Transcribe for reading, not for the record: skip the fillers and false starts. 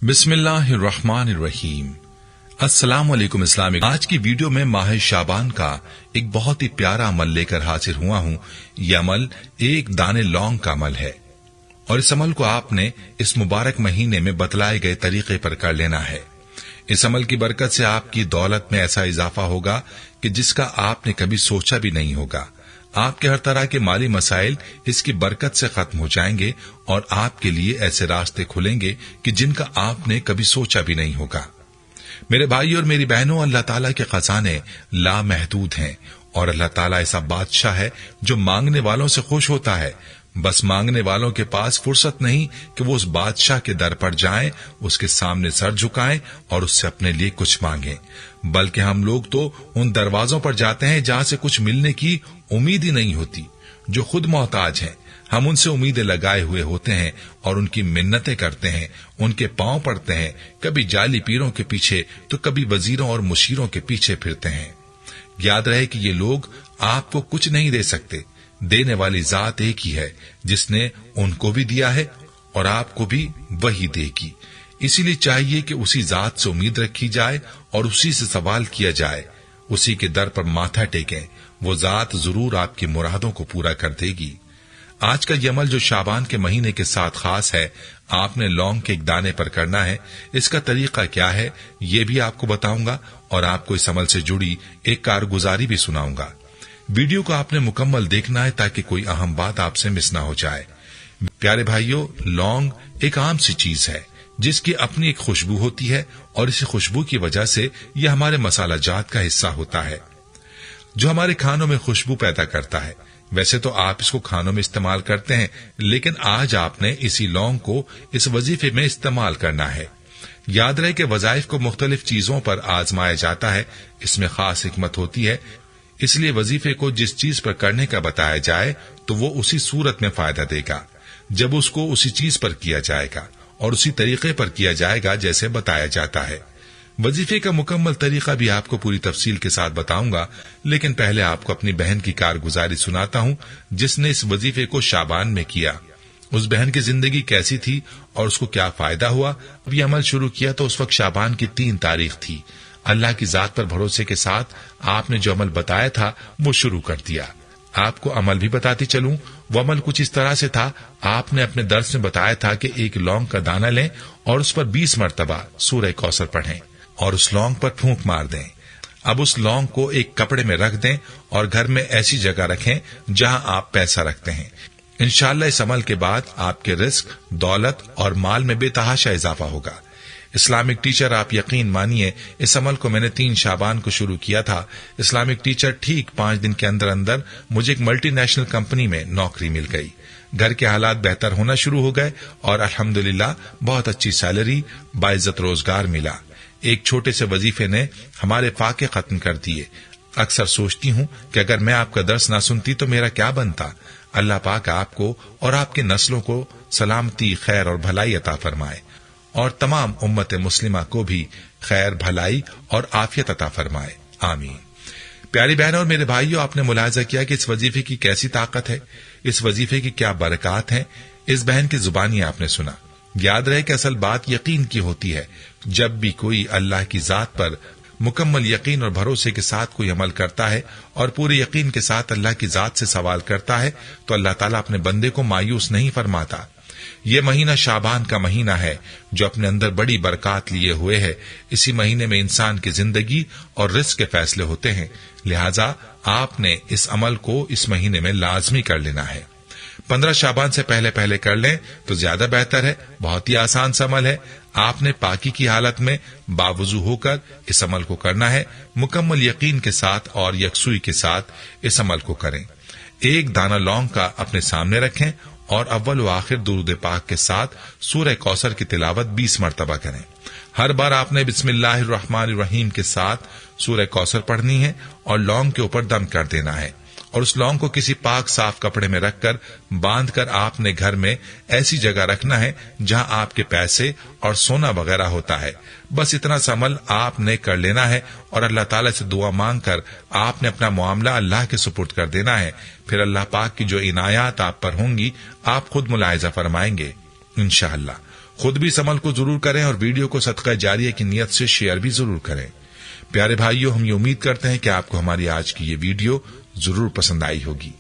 बिस्मिल्लाहिर्रहमानिर्रहीम। अस्सलाम वालेकुम इस्लामिक। आज की वीडियो में माह शाबान का एक बहुत ही प्यारा अमल लेकर हाजिर हुआ हूँ। यह अमल एक दाने लौंग का अमल है और इस अमल को आपने इस मुबारक महीने में बतलाए गए तरीके पर कर लेना है। इस अमल की बरकत से आपकी दौलत में ऐसा इजाफा होगा कि जिसका आपने कभी सोचा भी नहीं होगा। आपके हर तरह के माली मसाइल इसकी बरकत से खत्म हो जाएंगे और आपके लिए ऐसे रास्ते खुलेंगे कि जिनका आपने कभी सोचा भी नहीं होगा। मेरे भाई और मेरी बहनों, अल्लाह ताला के खजाने लामहदूद हैं और अल्लाह ताला ऐसा बादशाह है जो मांगने वालों से खुश होता है। बस मांगने वालों के पास फुर्सत नहीं कि वो उस बादशाह के दर पर जाएं, उसके सामने सर झुकाएं और उससे अपने लिए कुछ मांगें, बल्कि हम लोग तो उन दरवाजों पर जाते हैं जहां से कुछ मिलने की उम्मीद ही नहीं होती। जो खुद मोहताज हैं, हम उनसे उम्मीदें लगाए हुए होते हैं और उनकी मिन्नतें करते हैं, उनके पांव पड़ते हैं, कभी जाली पीरों के पीछे तो कभी वजीरों और मुशीरों के पीछे फिरते हैं। याद रहे कि ये लोग आपको कुछ नहीं दे सकते। देने वाली जात एक ही है जिसने उनको भी दिया है और आपको भी वही देगी। इसीलिए चाहिए कि उसी जात से उम्मीद रखी जाए और उसी से सवाल किया जाए। उसी के दर पर माथा टेकें, वो जात जरूर आपकी मुरादों को पूरा कर देगी। आज का ये अमल जो शाबान के महीने के साथ खास है, आपने लौंग के एक दाने पर करना है। इसका तरीका क्या है ये भी आपको बताऊंगा और आपको इस अमल से जुड़ी एक कारगुजारी भी सुनाऊंगा। वीडियो को आपने मुकम्मल देखना है ताकि कोई अहम बात आपसे मिस ना हो जाए। प्यारे भाइयों, लौंग एक आम सी चीज है जिसकी अपनी एक खुशबू होती है और इसी खुशबू की वजह से यह हमारे मसाला जात का हिस्सा होता है जो हमारे खानों में खुशबू पैदा करता है। वैसे तो आप इसको खानों में इस्तेमाल करते हैं, लेकिन आज आपने इसी लौंग को इस वजीफे में इस्तेमाल करना है। याद रहे कि वजाइफ को मुख्तलिफ चीजों पर आजमाया जाता है, इसमें खास हिकमत होती है। इसलिए वजीफे को जिस चीज पर करने का बताया जाए तो वो उसी सूरत में फायदा देगा जब उसको उसी चीज पर किया जाएगा और उसी तरीके पर किया जाएगा जैसे बताया जाता है। वजीफे का मुकम्मल तरीका भी आपको पूरी तफसील के साथ बताऊंगा, लेकिन पहले आपको अपनी बहन की कारगुजारी सुनाता हूं जिसने इस वजीफे को शाबान में किया। उस बहन की जिंदगी कैसी थी और उसको क्या फायदा हुआ। अब ये अमल शुरू किया तो उस वक्त शाबान की 3 तारीख थी। अल्लाह की जात पर भरोसे के साथ आपने जो अमल बताया था वो शुरू कर दिया। आपको अमल भी बताती चलूं। वो अमल कुछ इस तरह से था, आपने अपने दर्स में बताया था कि एक लौंग का दाना लें और उस पर 20 मरतबा सूरह कौसर पढ़ें और उस लौंग पर फूंक मार दें। अब उस लौंग को एक कपड़े में रख दें और घर में ऐसी जगह रखें जहां आप पैसा रखते हैं। इंशाअल्लाह इस अमल के बाद आपके रिस्क, दौलत और माल में बेतहाशा इजाफा होगा। इस्लामिक टीचर, आप यकीन मानिए इस अमल को मैंने 3 शाबान को शुरू किया था। इस्लामिक टीचर ठीक 5 दिन के अंदर अंदर मुझे एक मल्टीनेशनल कंपनी में नौकरी मिल गई। घर के हालात बेहतर होना शुरू हो गए और अल्हम्दुलिल्लाह बहुत अच्छी सैलरी, बाइज्जत रोजगार मिला। एक छोटे से वजीफे ने हमारे फाके खत्म कर दिए। अक्सर सोचती हूँ कि अगर मैं आपका दर्स ना सुनती तो मेरा क्या बनता। अल्लाह पाक आपको और आपके नस्लों को सलामती, खैर और भलाई अता फरमाए और तमाम उम्मत मुस्लिमा को भी खैर, भलाई और आफियत अता फरमाए, आमीन। प्यारी बहनों और मेरे भाइयों, आपने मुलाहिजा किया कि इस वजीफे की कैसी ताकत है, इस वजीफे की क्या बरकत है। इस बहन की जुबानी आपने सुना। याद रहे कि असल बात यकीन की होती है। जब भी कोई अल्लाह की जात पर मुकम्मल यकीन और भरोसे के साथ कोई अमल करता है और पूरे यकीन के साथ अल्लाह की जात से सवाल करता है तो अल्लाह ताला अपने बंदे को मायूस नहीं फरमाता। ये महीना शाबान का महीना है जो अपने अंदर बड़ी बरकत लिए हुए है। इसी महीने में इंसान की जिंदगी और रिस्क के फैसले होते हैं। लिहाजा आपने इस अमल को इस महीने में लाजमी कर लेना है। 15 शाबान से पहले पहले कर लें तो ज्यादा बेहतर है। बहुत ही आसान सा अमल है। आपने पाकी की हालत में बावजू होकर इस अमल को करना है। मुकम्मल यकीन के साथ और यकसुई के साथ इस अमल को करें। एक दाना लौंग का अपने सामने रखें और अव्वल व आखिर दुरूद पाक के साथ सूरह कौसर की तिलावत 20 मरतबा करें। हर बार आपने बिस्मिल्लाहिर्रहमानिर्रहीम के साथ सूरह कौसर पढ़नी है और लौंग के ऊपर दम कर देना है और उस लौंग को किसी पाक साफ कपड़े में रखकर बांधकर आपने घर में ऐसी जगह रखना है जहां आपके पैसे और सोना वगैरह होता है। बस इतना सा अमल आपने कर लेना है और अल्लाह ताला से दुआ मांगकर आपने अपना मामला अल्लाह के सुपुर्द कर देना है। फिर अल्लाह पाक की जो इनायात आप पर होंगी आप खुद मुलाहिजा फरमाएंगे इंशाअल्लाह। खुद भी इस अमल को जरूर करें और वीडियो को सदका जारिया की नियत से शेयर भी जरूर करें। प्यारे भाइयों, हम ये उम्मीद करते हैं कि आपको हमारी आज की ये वीडियो जरूर पसंद आई होगी।